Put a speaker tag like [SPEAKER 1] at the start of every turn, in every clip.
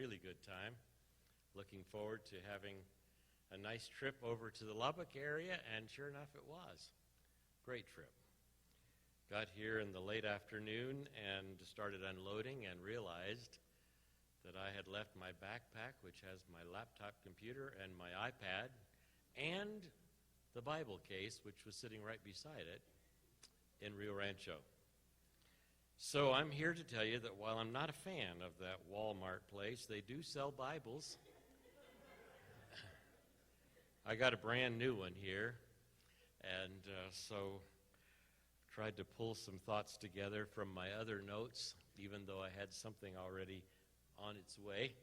[SPEAKER 1] really good time. Looking forward to having a nice trip over to the Lubbock area, and sure enough it was. Great trip. Got here in the late afternoon and started unloading and realized that I had left my backpack, which has my laptop computer and my iPad, and the Bible case, which was sitting right beside it, in Rio Rancho. So I'm here to tell you that while I'm not a fan of that Walmart place, they do sell Bibles. I got a brand new one here, and so tried to pull some thoughts together from my other notes, even though I had something already on its way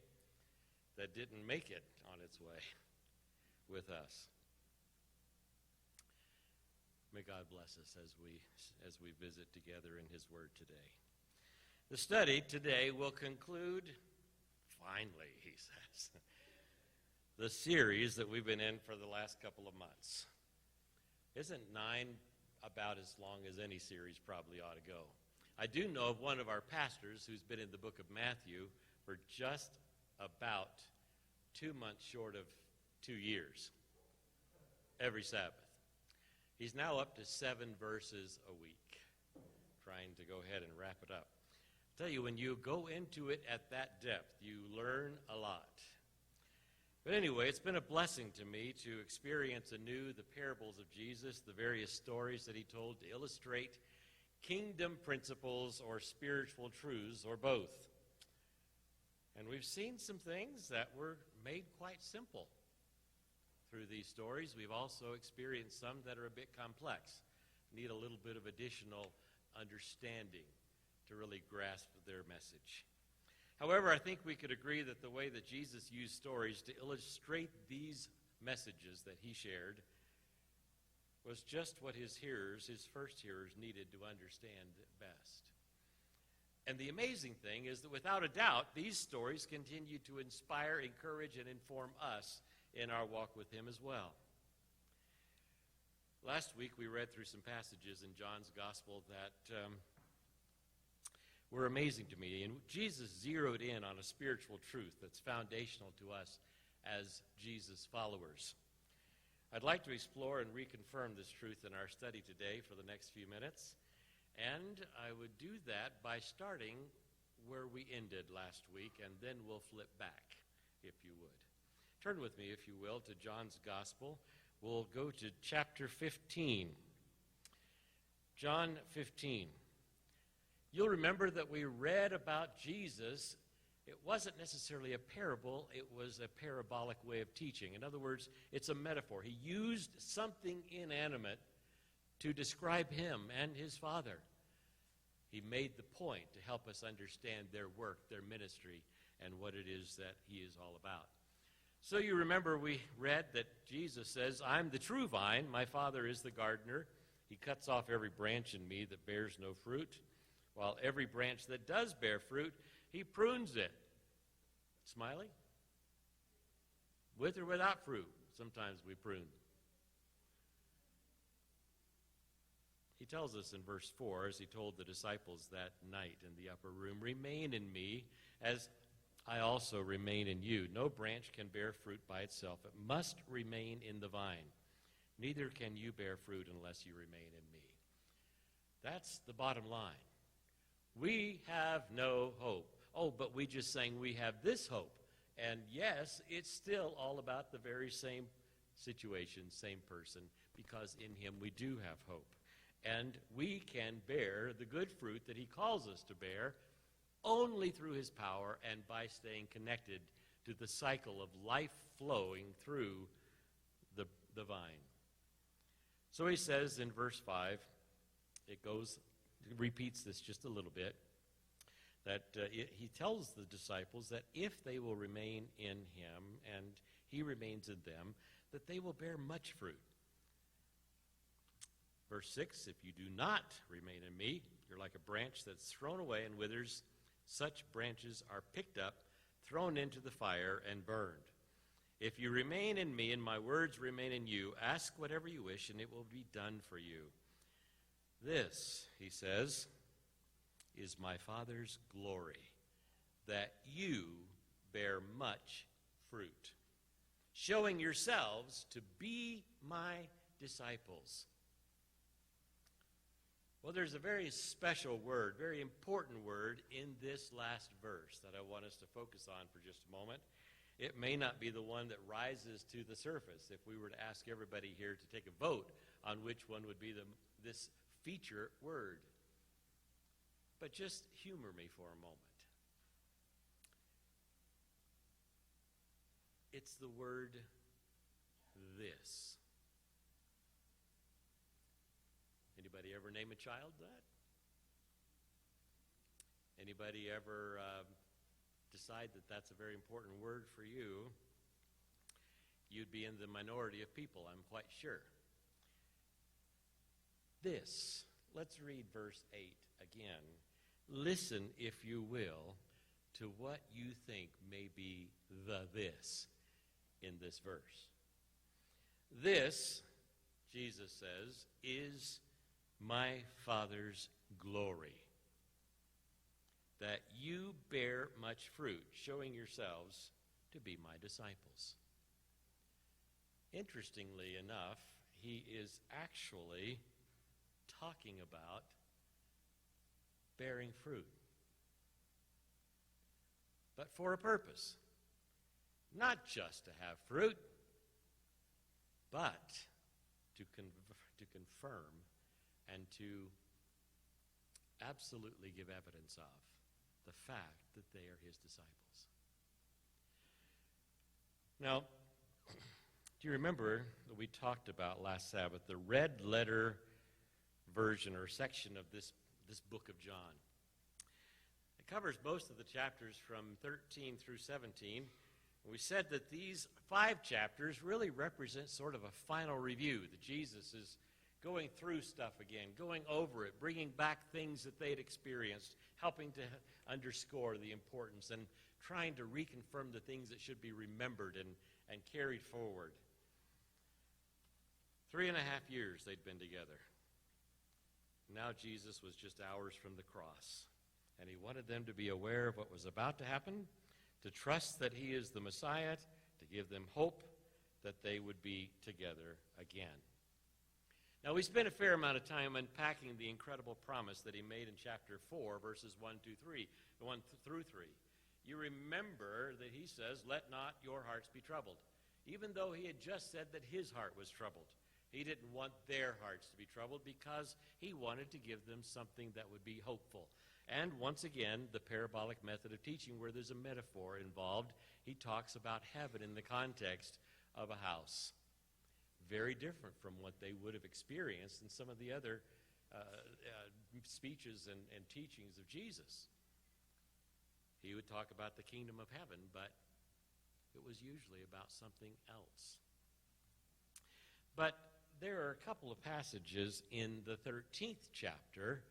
[SPEAKER 1] that didn't make it on its way with us. May God bless us as we visit together in His Word today. The study today will conclude, finally, he says, the series that we've been in for the last couple of months. Isn't 9 about as long as any series probably ought to go? I do know of one of our pastors who's been in the book of Matthew for just about 2 months short of 2 years, every Sabbath. He's now up to 7 verses a week, trying to go ahead and wrap it up. I tell you, when you go into it at that depth, you learn a lot. But anyway, it's been a blessing to me to experience anew the parables of Jesus, the various stories that he told to illustrate kingdom principles or spiritual truths or both. And we've seen some things that were made quite simple through these stories. We've also experienced some that are a bit complex, need a little bit of additional understanding to really grasp their message. However, I think we could agree that the way that Jesus used stories to illustrate these messages that he shared was just what his hearers, his first hearers, needed to understand best. And the amazing thing is that without a doubt, these stories continue to inspire, encourage, and inform us in our walk with him as well. Last week we read through some passages in John's Gospel that were amazing to me. And Jesus zeroed in on a spiritual truth that's foundational to us as Jesus followers. I'd like to explore and reconfirm this truth in our study today for the next few minutes. And I would do that by starting where we ended last week, and then we'll flip back, if you would. Turn with me, if you will, to John's Gospel. We'll go to chapter 15. John 15. You'll remember that we read about Jesus. It wasn't necessarily a parable. It was a parabolic way of teaching. In other words, it's a metaphor. He used something inanimate to describe him and his Father. He made the point to help us understand their work, their ministry, and what it is that he is all about. So you remember we read that Jesus says, I'm the true vine, my Father is the gardener. He cuts off every branch in me that bears no fruit, while every branch that does bear fruit, he prunes it. Smiley? With or without fruit, sometimes we prune. He tells us in verse 4, as he told the disciples that night in the upper room, remain in me as I also remain in you. No branch can bear fruit by itself. It must remain in the vine. Neither can you bear fruit unless you remain in me. That's the bottom line. We have no hope. Oh, but we just sang we have this hope. And yes, it's still all about the very same situation, same person, because in him we do have hope. And we can bear the good fruit that he calls us to bear only through his power and by staying connected to the cycle of life flowing through the vine. So he says in verse 5, it repeats this just a little bit, that he tells the disciples that if they will remain in him and he remains in them, that they will bear much fruit. Verse 6, if you do not remain in me, you're like a branch that's thrown away and withers. Such branches are picked up, thrown into the fire, and burned. If you remain in me and my words remain in you, ask whatever you wish and it will be done for you. This, he says, is my Father's glory, that you bear much fruit, showing yourselves to be my disciples. Well, there's a very special word, very important word in this last verse that I want us to focus on for just a moment. It may not be the one that rises to the surface if we were to ask everybody here to take a vote on which one would be this feature word. But just humor me for a moment. It's the word this. Anybody ever name a child that? Anybody ever decide that that's a very important word for you? You'd be in the minority of people, I'm quite sure. This. Let's read verse 8 again. Listen, if you will, to what you think may be the this in this verse. This, Jesus says, is my Father's glory, that you bear much fruit, showing yourselves to be my disciples. Interestingly enough, he is actually talking about bearing fruit, but for a purpose. Not just to have fruit, but to confirm and to absolutely give evidence of the fact that they are his disciples. Now, do you remember that we talked about last Sabbath the red letter version or section of this book of John? It covers most of the chapters from 13 through 17. We said that these 5 chapters really represent sort of a final review, that Jesus is going through stuff again, going over it, bringing back things that they'd experienced, helping to underscore the importance and trying to reconfirm the things that should be remembered and carried forward. 3.5 years they'd been together. Now Jesus was just hours from the cross, and he wanted them to be aware of what was about to happen, to trust that he is the Messiah, to give them hope that they would be together again. Now, we spent a fair amount of time unpacking the incredible promise that he made in chapter 4, verses 1 through 3. You remember that he says, let not your hearts be troubled. Even though he had just said that his heart was troubled, he didn't want their hearts to be troubled because he wanted to give them something that would be hopeful. And once again, the parabolic method of teaching, where there's a metaphor involved, he talks about heaven in the context of a house. Very different from what they would have experienced in some of the other speeches and teachings of Jesus. He would talk about the kingdom of heaven, but it was usually about something else. But there are a couple of passages in the 13th chapter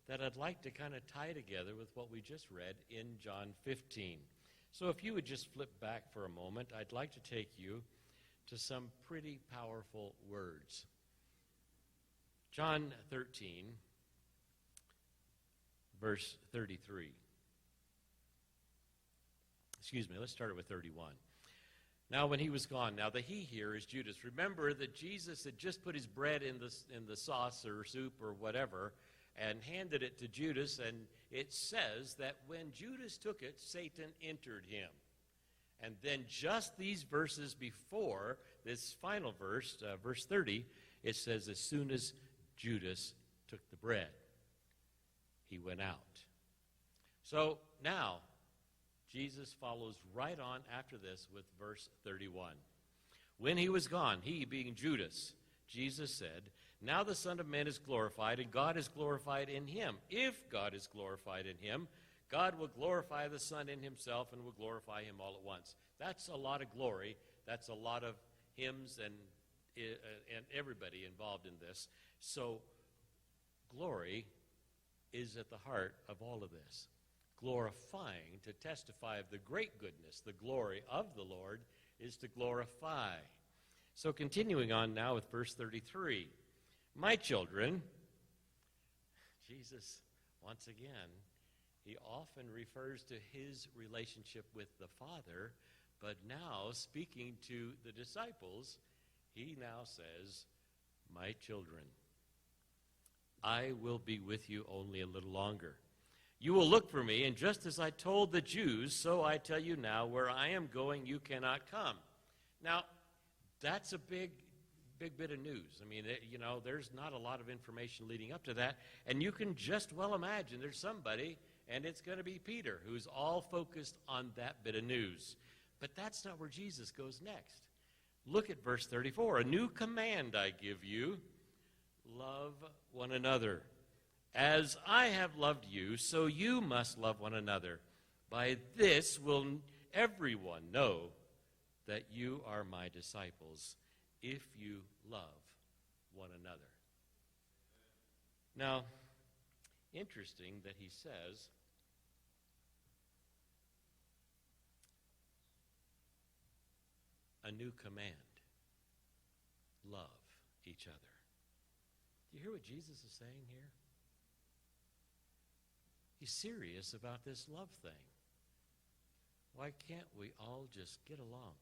[SPEAKER 1] that I'd like to kind of tie together with what we just read in John 15. So if you would just flip back for a moment, I'd like to take you to some pretty powerful words. John 13, verse 33. Excuse me, let's start it with 31. Now when he was gone, now the he here is Judas. Remember that Jesus had just put his bread in the sauce or soup or whatever and handed it to Judas, and it says that when Judas took it, Satan entered him. And then just these verses before this final verse, verse 30, it says, as soon as Judas took the bread, he went out. So now, Jesus follows right on after this with verse 31. When he was gone, he being Judas, Jesus said, now the Son of Man is glorified, and God is glorified in him. If God is glorified in him, God will glorify the Son in himself and will glorify him all at once. That's a lot of glory. That's a lot of hymns and everybody involved in this. So glory is at the heart of all of this. Glorifying, to testify of the great goodness, the glory of the Lord, is to glorify. So continuing on now with verse 33. My children, Jesus, once again, he often refers to his relationship with the Father, but now, speaking to the disciples, he now says, "My children, I will be with you only a little longer. You will look for me, and just as I told the Jews, so I tell you now, where I am going, you cannot come." Now, that's a big bit of news. I mean, there's not a lot of information leading up to that, and you can just well imagine there's somebody, and it's going to be Peter, who's all focused on that bit of news. But that's not where Jesus goes next. Look at verse 34. "A new command I give you, love one another. As I have loved you, so you must love one another. By this will everyone know that you are my disciples, if you love one another." Now, interesting that he says, a new command, love each other. Do you hear what Jesus is saying here? He's serious about this love thing. Why can't we all just get along?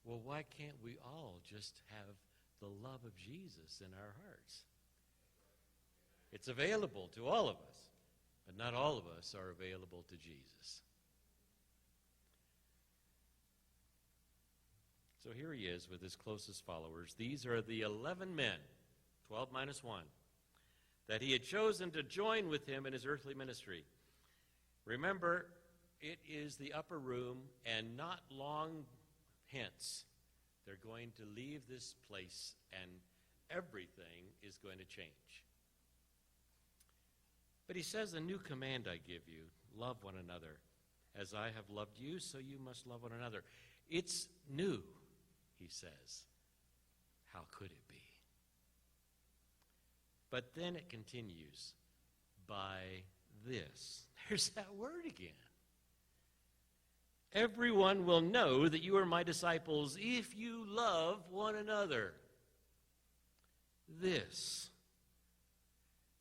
[SPEAKER 1] Well, why can't we all just have the love of Jesus in our hearts? It's available to all of us, but not all of us are available to Jesus. So here he is with his closest followers. These are the 11 men, 12 minus 1, that he had chosen to join with him in his earthly ministry. Remember, it is the upper room, and not long hence, they're going to leave this place, and everything is going to change. But he says, "A new command I give you, love one another. As I have loved you, so you must love one another." It's new, he says. How could it be? But then it continues, "By this." There's that word again. "Everyone will know that you are my disciples if you love one another." This.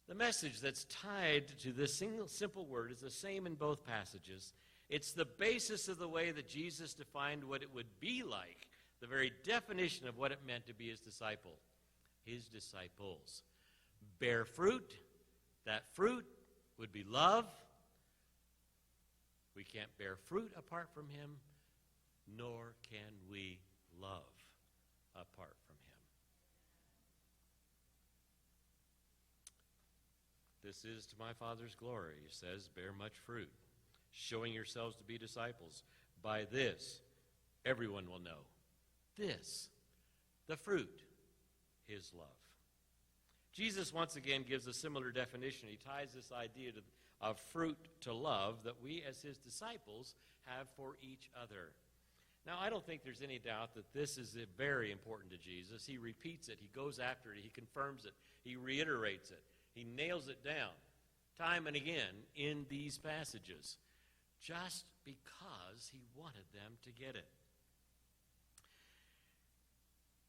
[SPEAKER 1] The message that's tied to this single simple word is the same in both passages. It's the basis of the way that Jesus defined what it would be like, the very definition of what it meant to be his disciple, his disciples. Bear fruit. That fruit would be love. We can't bear fruit apart from him, nor can we love apart from him. "This is to my Father's glory," he says, "bear much fruit, showing yourselves to be disciples. By this, everyone will know." This, the fruit, his love. Jesus once again gives a similar definition. He ties this idea of fruit to love that we as his disciples have for each other. Now, I don't think there's any doubt that this is very important to Jesus. He repeats it. He goes after it. He confirms it. He reiterates it. He nails it down time and again in these passages, just because he wanted them to get it.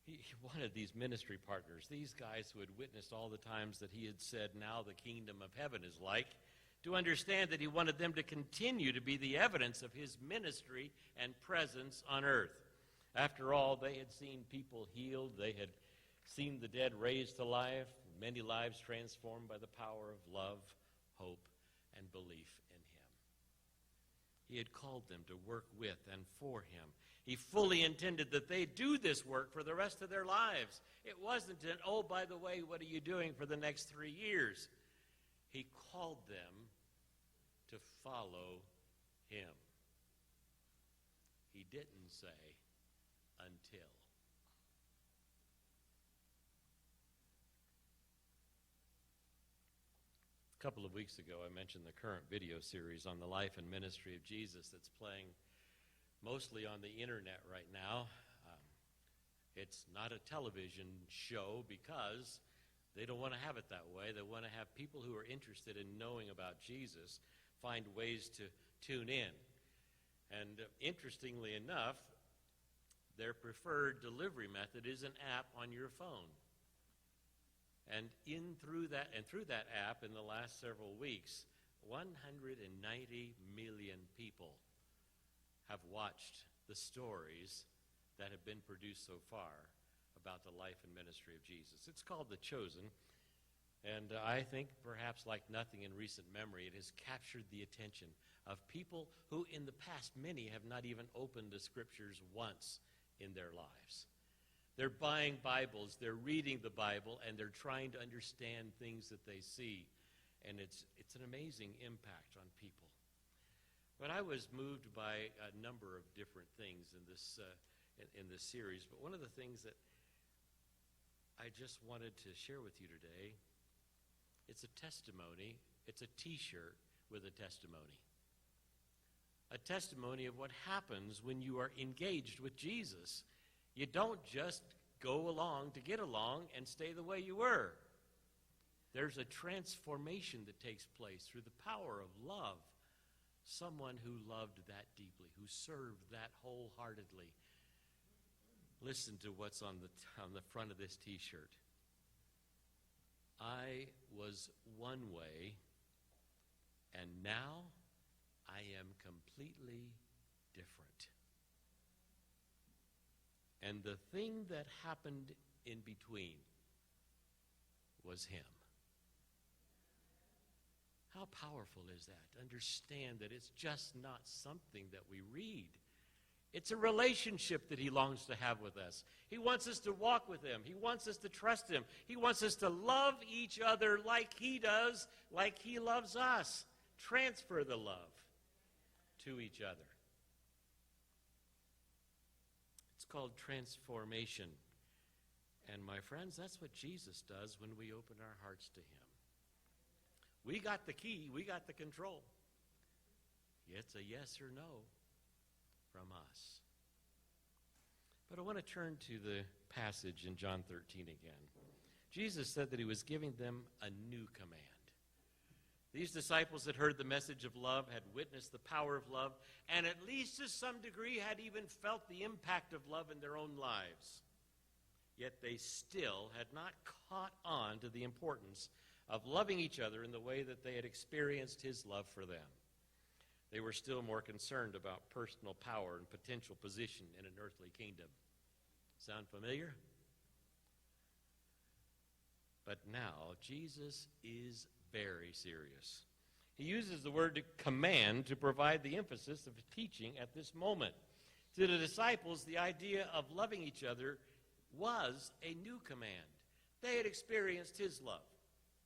[SPEAKER 1] He wanted these ministry partners, these guys who had witnessed all the times that he had said, "Now the kingdom of heaven is like," to understand that he wanted them to continue to be the evidence of his ministry and presence on earth. After all, they had seen people healed. They had seen the dead raised to life, many lives transformed by the power of love, hope, and belief in him. He had called them to work with and for him. He fully intended that they do this work for the rest of their lives. It wasn't an, "Oh, by the way, what are you doing for the next 3 years?" He called them to follow him. He didn't say, "until." A couple of weeks ago, I mentioned the current video series on the life and ministry of Jesus that's playing mostly on the internet right now. It's not a television show because they don't want to have it that way. They want to have people who are interested in knowing about Jesus find ways to tune in. And interestingly enough, their preferred delivery method is an app on your phone. And through that app in the last several weeks, 190 million people have watched the stories that have been produced so far about the life and ministry of Jesus. It's called The Chosen, and I think perhaps like nothing in recent memory, it has captured the attention of people who in the past many have not even opened the scriptures once in their lives. They're buying Bibles, they're reading the Bible, and they're trying to understand things that they see. And it's an amazing impact on people. But I was moved by a number of different things in this series. But one of the things that I just wanted to share with you today, it's a testimony. It's a T-shirt with a testimony. A testimony of what happens when you are engaged with Jesus. You don't just go along to get along and stay the way you were. There's a transformation that takes place through the power of love. Someone who loved that deeply, who served that wholeheartedly. Listen to what's on the front of this T-shirt. I was one way, and now I am completely different. And the thing that happened in between was him. How powerful is that? Understand that it's just not something that we read. It's a relationship that he longs to have with us. He wants us to walk with him. He wants us to trust him. He wants us to love each other like he does, like he loves us. Transfer the love to each other. It's called transformation. And my friends, that's what Jesus does when we open our hearts to him. We got the key. We got the control. It's a yes or no from us. But I want to turn to the passage in John 13 again. Jesus said that he was giving them a new command. These disciples had heard the message of love, had witnessed the power of love, and at least to some degree had even felt the impact of love in their own lives. Yet they still had not caught on to the importance of loving each other in the way that they had experienced his love for them. They were still more concerned about personal power and potential position in an earthly kingdom. Sound familiar? But now, Jesus is very serious. He uses the word command to provide the emphasis of teaching at this moment. To the disciples, the idea of loving each other was a new command. They had experienced his love.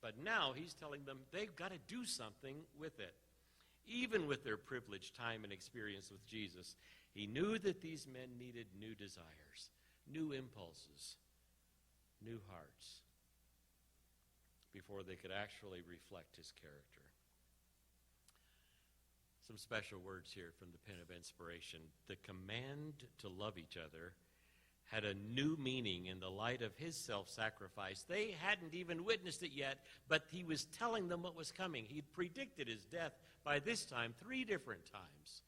[SPEAKER 1] But now he's telling them they've got to do something with it. Even with their privileged time and experience with Jesus, he knew that these men needed new desires, new impulses, new hearts, before they could actually reflect his character. Some special words here from the pen of inspiration. The command to love each other had a new meaning in the light of his self-sacrifice. They hadn't even witnessed it yet, but he was telling them what was coming. He'd predicted his death by this time 3 different times.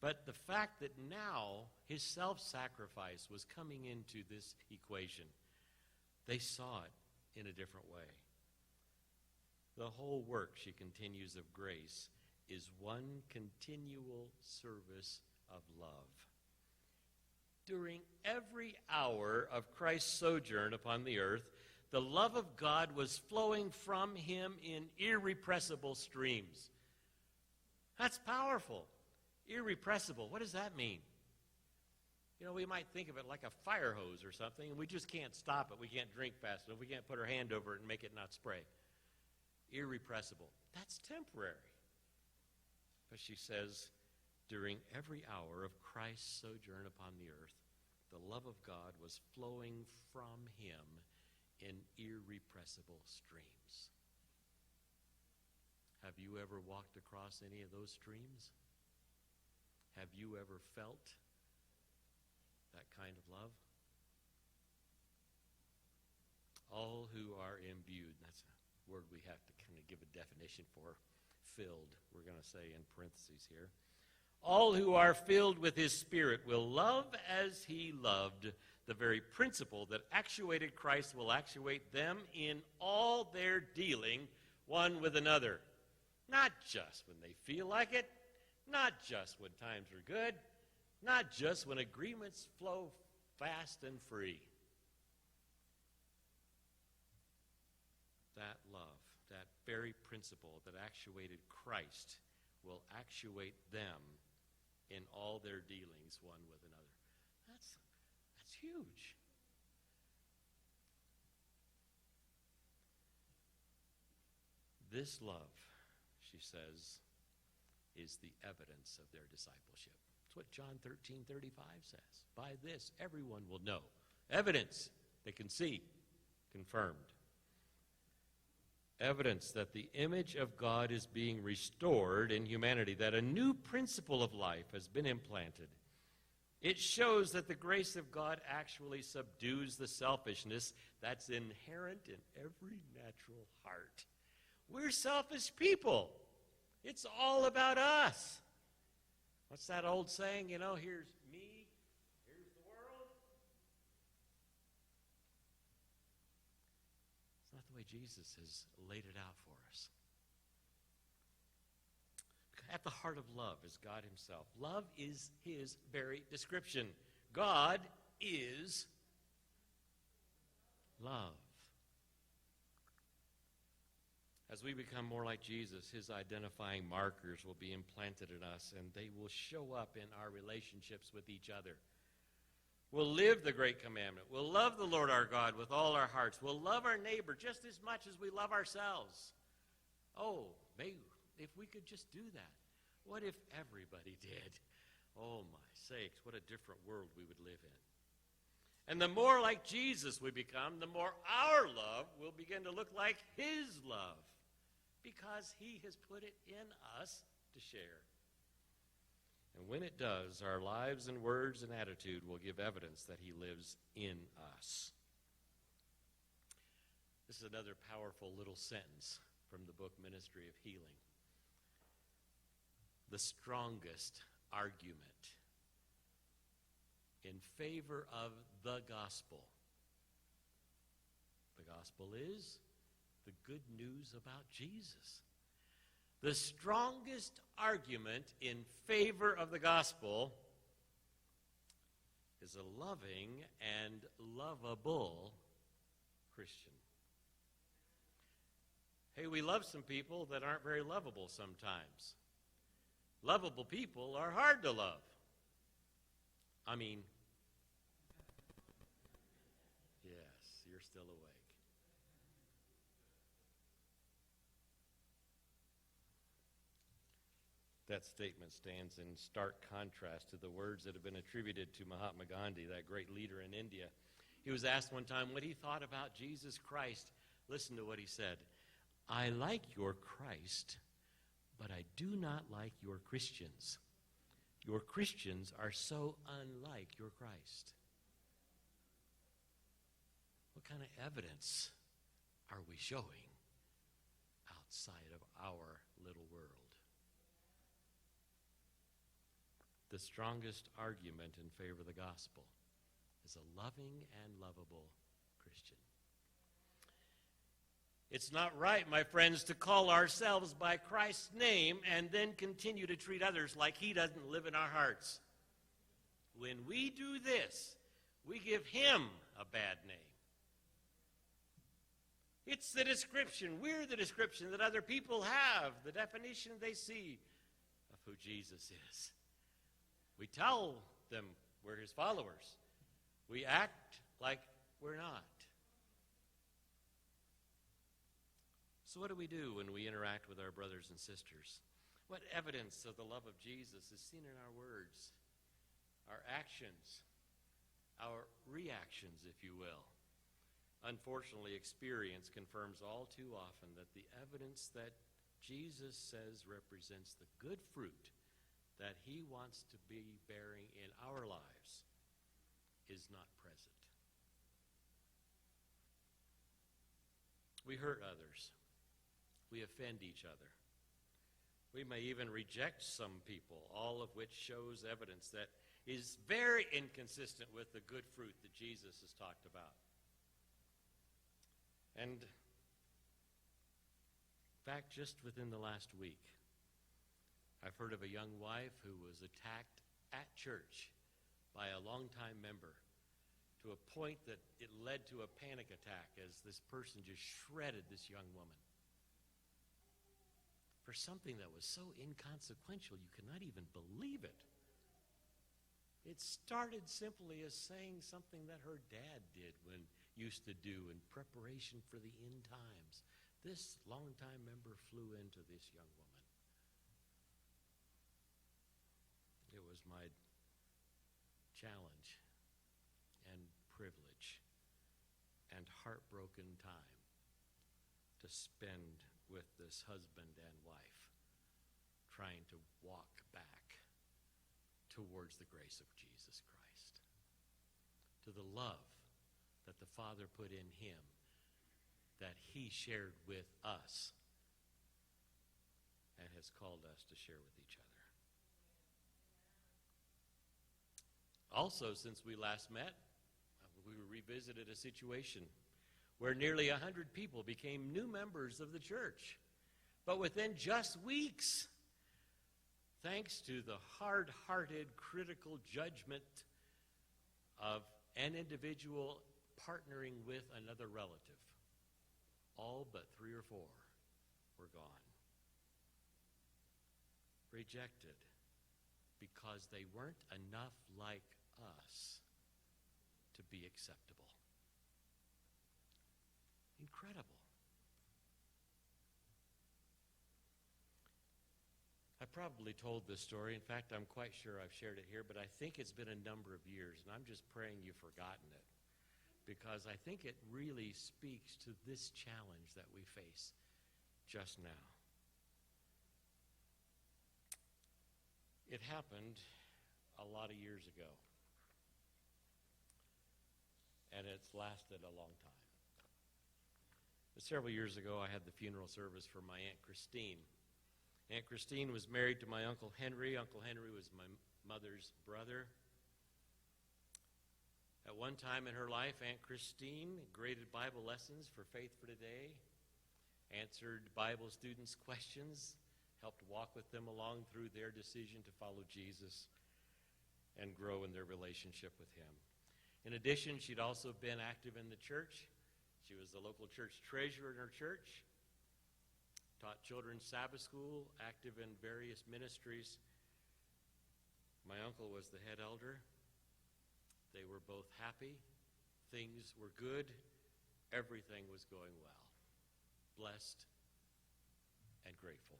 [SPEAKER 1] But the fact that now his self-sacrifice was coming into this equation, they saw it in a different way. The whole work, she continues, of grace is one continual service of love. During every hour of Christ's sojourn upon the earth, the love of God was flowing from him in irrepressible streams. That's powerful. Irrepressible. What does that mean? You know, we might think of it like a fire hose or something, and we just can't stop it. We can't drink fast enough. We can't put our hand over it and make it not spray. Irrepressible. That's temporary. But she says, during every hour of Christ's sojourn upon the earth, the love of God was flowing from him in irrepressible streams. Have you ever walked across any of those streams? Have you ever felt that kind of love? All who are imbued, that's a word we have to kind of give a definition for, filled, we're going to say in parentheses here. All who are filled with his Spirit will love as he loved. The very principle that actuated Christ will actuate them in all their dealing one with another. Not just when they feel like it, not just when times are good, not just when agreements flow fast and free. That love, that very principle that actuated Christ, will actuate them in all their dealings one with another. That's huge. This love, she says, is the evidence of their discipleship. That's what John 13:35 says. By this, everyone will know. Evidence they can see, confirmed. Evidence that the image of God is being restored in humanity, that a new principle of life has been implanted. It shows that the grace of God actually subdues the selfishness that's inherent in every natural heart. We're selfish people. It's all about us. What's that old saying? Here's me, here's the world. It's not the way Jesus has laid it out for us. At the heart of love is God himself. Love is his very description. God is love. As we become more like Jesus, his identifying markers will be implanted in us, and they will show up in our relationships with each other. We'll live the great commandment. We'll love the Lord our God with all our hearts. We'll love our neighbor just as much as we love ourselves. Oh, maybe if we could just do that. What if everybody did? Oh, my sakes, what a different world we would live in. And the more like Jesus we become, the more our love will begin to look like his love, because he has put it in us to share. And when it does, our lives and words and attitude will give evidence that he lives in us. This is another powerful little sentence from the book Ministry of Healing. The strongest argument in favor of the gospel. The gospel is the good news about Jesus. The strongest argument in favor of the gospel is a loving and lovable Christian. Hey, we love some people that aren't very lovable sometimes. Lovable people are hard to love. Yes, you're still awake. That statement stands in stark contrast to the words that have been attributed to Mahatma Gandhi, that great leader in India. He was asked one time what he thought about Jesus Christ. Listen to what he said. I like your Christ, but I do not like your Christians. Your Christians are so unlike your Christ. What kind of evidence are we showing outside of our little world? The strongest argument in favor of the gospel is a loving and lovable Christian. It's not right, my friends, to call ourselves by Christ's name and then continue to treat others like he doesn't live in our hearts. When we do this, we give him a bad name. It's the description, we're the description that other people have, the definition they see of who Jesus is. We tell them we're his followers. We act like we're not. So what do we do when we interact with our brothers and sisters? What evidence of the love of Jesus is seen in our words, our actions, our reactions, if you will? Unfortunately, experience confirms all too often that the evidence that Jesus says represents the good fruit that he wants to be bearing in our lives is not present. We hurt others. We offend each other. We may even reject some people, all of which shows evidence that is very inconsistent with the good fruit that Jesus has talked about. And In fact, just within the last week, I've heard of a young wife who was attacked at church by a longtime member to a point that it led to a panic attack as this person just shredded this young woman. For something that was so inconsequential, you cannot even believe it. It started simply as saying something that her dad used to do in preparation for the end times. This longtime member flew into this young woman. It was my challenge and privilege and heartbroken time to spend with this husband and wife trying to walk back towards the grace of Jesus Christ, to the love that the Father put in him that he shared with us and has called us to share with each other. Also, since we last met, we revisited a situation where nearly 100 people became new members of the church. But within just weeks, thanks to the hard-hearted, critical judgment of an individual partnering with another relative, all but 3 or 4 were gone. Rejected because they weren't enough like us to be acceptable. Incredible. I probably told this story. In fact, I'm quite sure I've shared it here, but I think it's been a number of years, and I'm just praying you've forgotten it, because I think it really speaks to this challenge that we face just now. It happened a lot of years ago, and it's lasted a long time. Several years ago, I had the funeral service for my Aunt Christine. Aunt Christine was married to my Uncle Henry. Uncle Henry was my mother's brother. At one time in her life, Aunt Christine graded Bible lessons for Faith for Today, answered Bible students' questions, helped walk with them along through their decision to follow Jesus and grow in their relationship with him. In addition, she'd also been active in the church. She was the local church treasurer in her church, taught children's Sabbath school, active in various ministries. My uncle was the head elder. They were both happy. Things were good. Everything was going well. Blessed and grateful.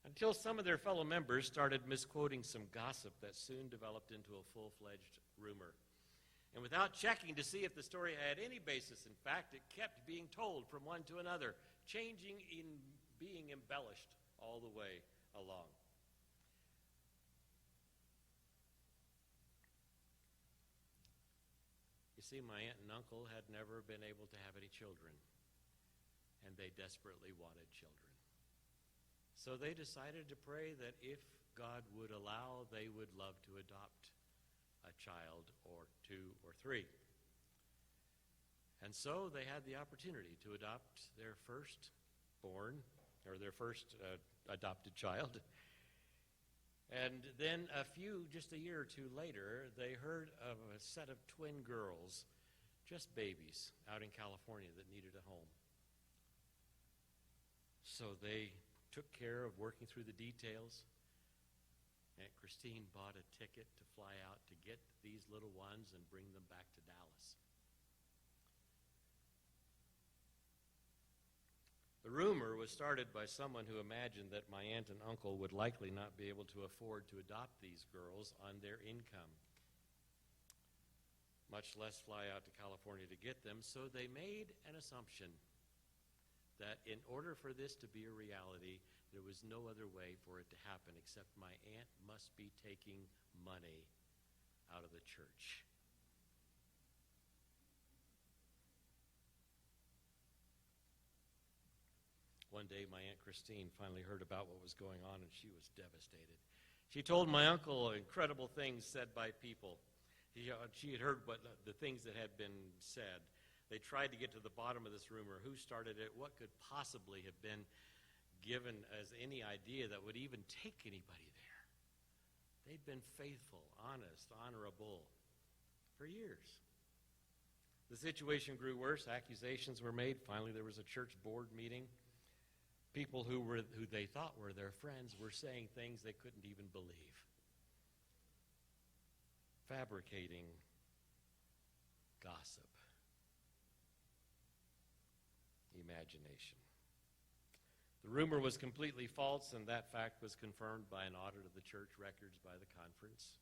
[SPEAKER 1] Until some of their fellow members started misquoting some gossip that soon developed into a full-fledged rumor. And without checking to see if the story had any basis in fact, it kept being told from one to another, changing in being embellished all the way along. You see, my aunt and uncle had never been able to have any children, and they desperately wanted children. So they decided to pray that if God would allow, they would love to adopt a child or 2 or 3. And so they had the opportunity to adopt their firstborn, or their first adopted child. And then just a year or 2 later, they heard of a set of twin girls, just babies, out in California that needed a home. So they took care of working through the details. Aunt Christine bought a ticket to fly out to get these little ones and bring them back to Dallas. The rumor was started by someone who imagined that my aunt and uncle would likely not be able to afford to adopt these girls on their income, much less fly out to California to get them. So they made an assumption that in order for this to be a reality, there was no other way for it to happen except my aunt must be taking money out of the church. One day, my Aunt Christine finally heard about what was going on, and she was devastated. She told my uncle incredible things said by people. She had heard the things that had been said, They tried to get to the bottom of this rumor. Who started it? What could possibly have been given as any idea that would even take anybody there? They'd been faithful, honest, honorable for years. The situation grew worse. Accusations were made. Finally, there was a church board meeting. People who they thought were their friends were saying things they couldn't even believe. Fabricating gossip. Imagination. The rumor was completely false, and that fact was confirmed by an audit of the church records by the conference.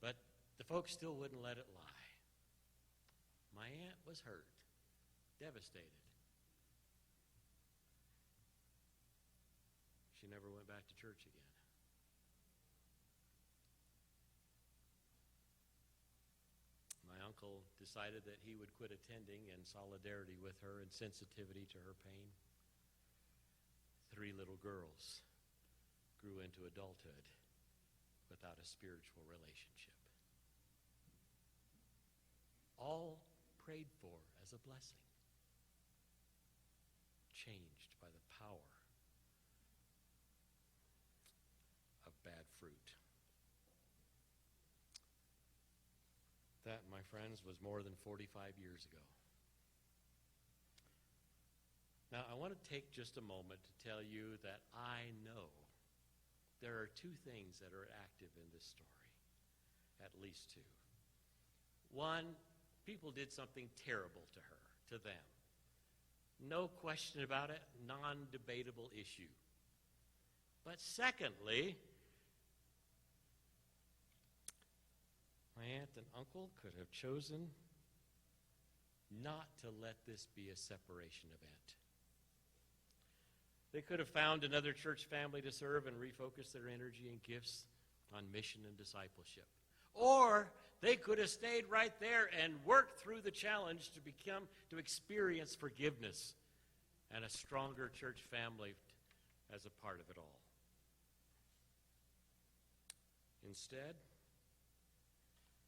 [SPEAKER 1] But the folks still wouldn't let it lie. My aunt was hurt, devastated. She never went back to church again. My uncle decided that he would quit attending in solidarity with her and sensitivity to her pain. 3 little girls grew into adulthood without a spiritual relationship. All prayed for as a blessing, changed by the power of bad fruit. That, my friends, was more than 45 years ago. Now, I want to take just a moment to tell you that I know there are 2 things that are active in this story, at least 2. One, people did something terrible to her, to them. No question about it, non-debatable issue. But secondly, my aunt and uncle could have chosen not to let this be a separation event. They could have found another church family to serve and refocus their energy and gifts on mission and discipleship. Or they could have stayed right there and worked through the challenge to experience forgiveness and a stronger church family as a part of it all. Instead,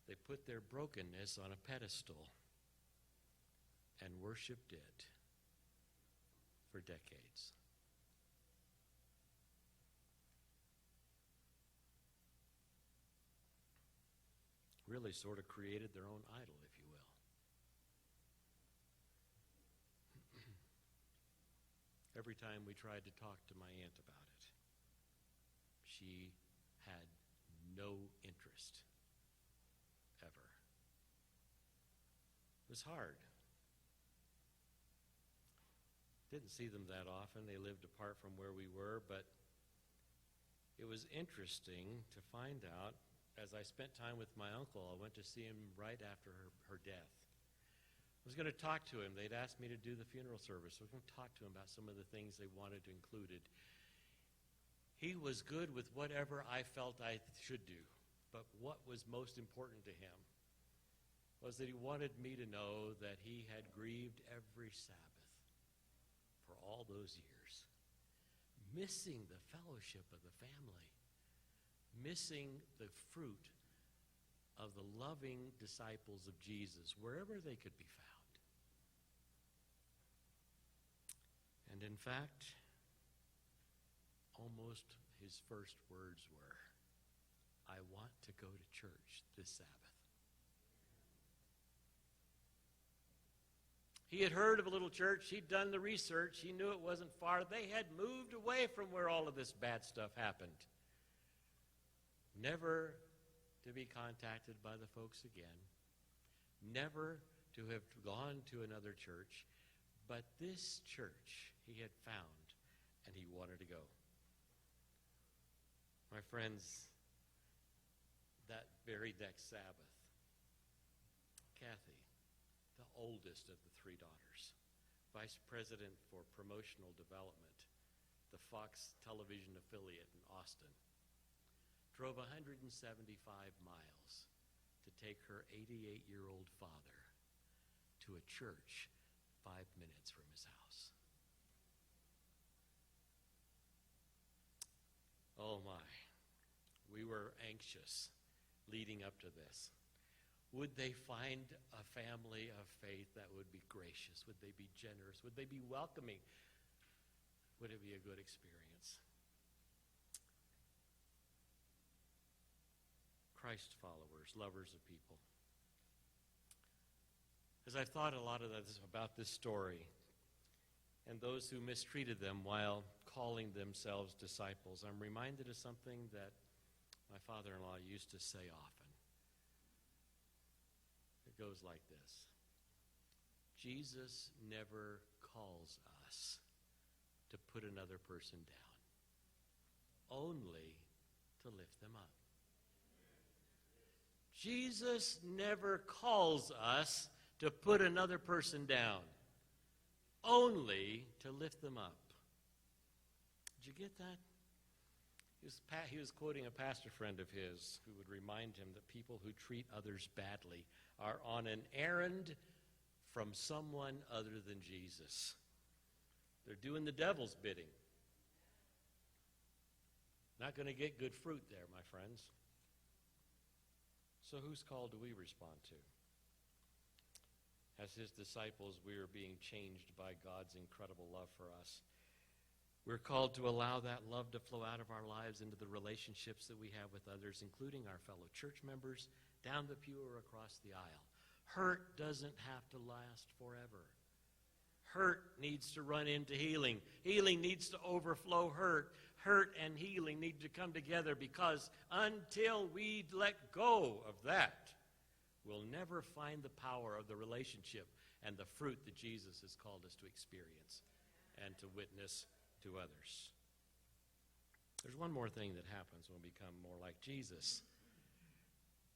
[SPEAKER 1] they put their brokenness on a pedestal and worshiped it for decades. Really sort of created their own idol, if you will. Every time we tried to talk to my aunt about it, she had no interest, ever. It was hard. Didn't see them that often. They lived apart from where we were, but it was interesting to find out. As I spent time with my uncle, I went to see him right after her death. I was going to talk to him. They'd asked me to do the funeral service. I was going to talk to him about some of the things they wanted included. He was good with whatever I felt I should do. But what was most important to him was that he wanted me to know that he had grieved every Sabbath for all those years, missing the fellowship of the family, missing the fruit of the loving disciples of Jesus wherever they could be found. And in fact, almost his first words were, "I want to go to church this Sabbath." He had heard of a little church. He'd done the research. He knew it wasn't far. They had moved away from where all of this bad stuff happened. Never to be contacted by the folks again. Never to have gone to another church. But this church he had found, and he wanted to go. My friends, that very next Sabbath, Kathy, the oldest of the 3 daughters, Vice President for Promotional Development, the Fox television affiliate in Austin, drove 175 miles to take her 88-year-old father to a church 5 minutes from his house. Oh my, we were anxious leading up to this. Would they find a family of faith that would be gracious? Would they be generous? Would they be welcoming? Would it be a good experience? Christ followers, lovers of people. As I've thought a lot about this story and those who mistreated them while calling themselves disciples, I'm reminded of something that my father-in-law used to say often. It goes like this. Jesus never calls us to put another person down, only to lift them up. Jesus never calls us to put another person down, only to lift them up. Did you get that? He was quoting a pastor friend of his who would remind him that people who treat others badly are on an errand from someone other than Jesus. They're doing the devil's bidding. Not going to get good fruit there, my friends. So whose call do we respond to? As his disciples, we are being changed by God's incredible love for us. We're called to allow that love to flow out of our lives into the relationships that we have with others, including our fellow church members, down the pew or across the aisle. Hurt doesn't have to last forever. Hurt needs to run into healing. Healing needs to overflow hurt. Hurt and healing need to come together, because until we let go of that, we'll never find the power of the relationship and the fruit that Jesus has called us to experience and to witness to others. There's one more thing that happens when we become more like Jesus.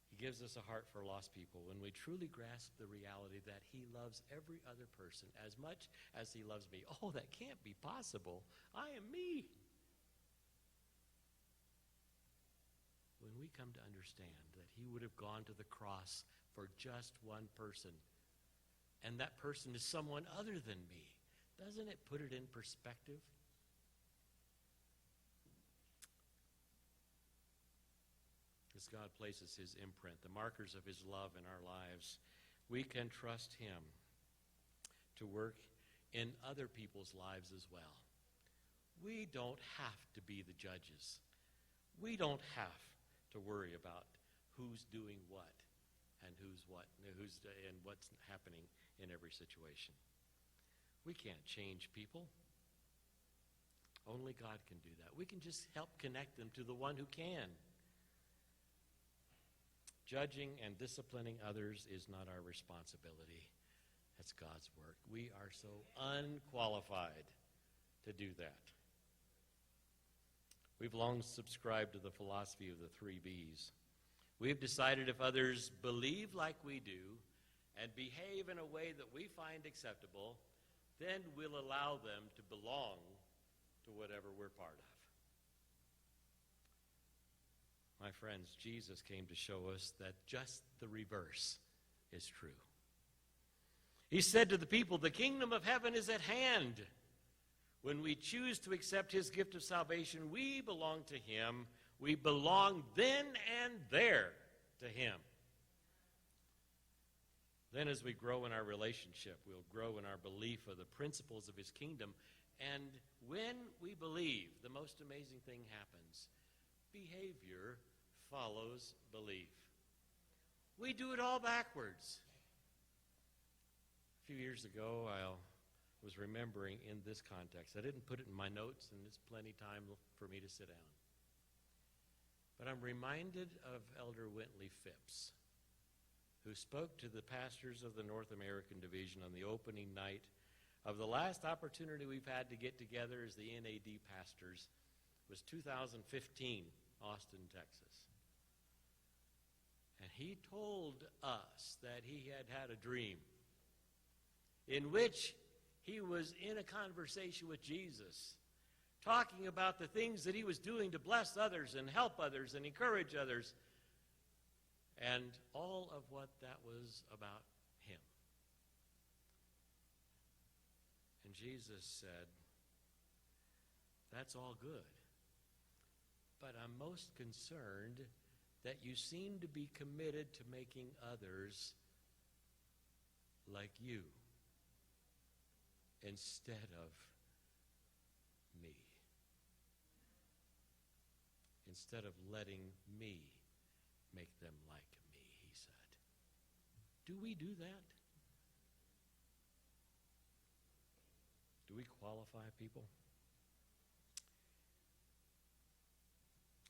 [SPEAKER 1] He gives us a heart for lost people when we truly grasp the reality that he loves every other person as much as he loves me. Oh, that can't be possible. I am me. When we come to understand that he would have gone to the cross for just one person, and that person is someone other than me, doesn't it put it in perspective? As God places his imprint, the markers of his love in our lives, we can trust him to work in other people's lives as well. We don't have to be the judges. We don't have to worry about who's doing what and and what's happening in every situation. We can't change people. Only God can do that. We can just help connect them to the one who can. Judging and disciplining others is not our responsibility. That's God's work. We are so unqualified to do that. We've long subscribed to the philosophy of the 3 B's. We've decided if others believe like we do and behave in a way that we find acceptable, then we'll allow them to belong to whatever we're part of. My friends, Jesus came to show us that just the reverse is true. He said to the people, the kingdom of heaven is at hand. When we choose to accept his gift of salvation, we belong to him. We belong then and there to him. Then as we grow in our relationship, we'll grow in our belief of the principles of his kingdom. And when we believe, the most amazing thing happens. Behavior follows belief. We do it all backwards. A few years ago, I was remembering in this context. I didn't put it in my notes, and it's plenty time for me to sit down. But I'm reminded of Elder Wintley Phipps, who spoke to the pastors of the North American Division on the opening night of the last opportunity we've had to get together as the NAD pastors. It was 2015, Austin, Texas. And he told us that he had had a dream in which he was in a conversation with Jesus, talking about the things that he was doing to bless others and help others and encourage others, and all of what that was about him. And Jesus said, that's all good, but I'm most concerned that that you seem to be committed to making others like you instead of me. Instead of letting me make them like me, he said. Do we do that? Do we qualify people?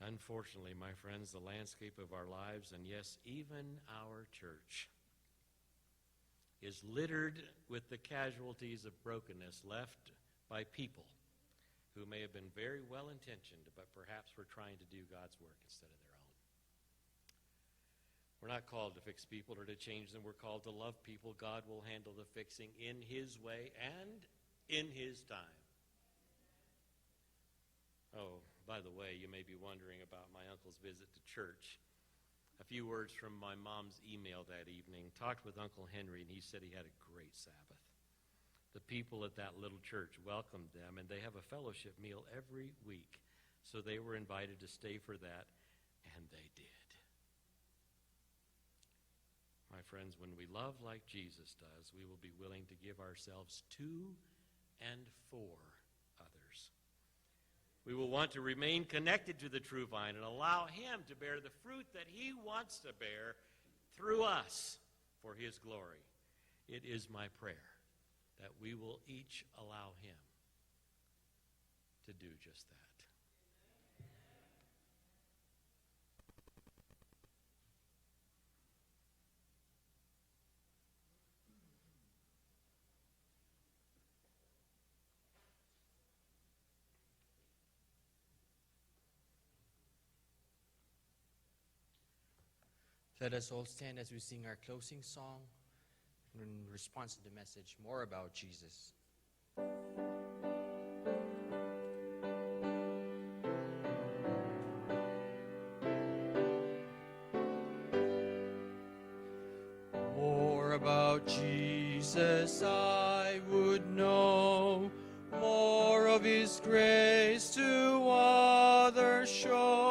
[SPEAKER 1] Unfortunately, my friends, the landscape of our lives, and yes, even our church, is littered with the casualties of brokenness left by people who may have been very well-intentioned, but perhaps were trying to do God's work instead of their own. We're not called to fix people or to change them. We're called to love people. God will handle the fixing in his way and in his time. Oh, by the way, you may be wondering about my uncle's visit to church. A few words from my mom's email that evening. Talked with Uncle Henry, and he said he had a great Sabbath. The people at that little church welcomed them, and they have a fellowship meal every week. So they were invited to stay for that, and they did. My friends, when we love like Jesus does, we will be willing to give ourselves to and for others. We will want to remain connected to the true vine and allow him to bear the fruit that he wants to bear through us for his glory. It is my prayer that we will each allow him to do just that.
[SPEAKER 2] Let us all stand as we sing our closing song in response to the message, More About Jesus. More about Jesus I would know, more of his grace to others show.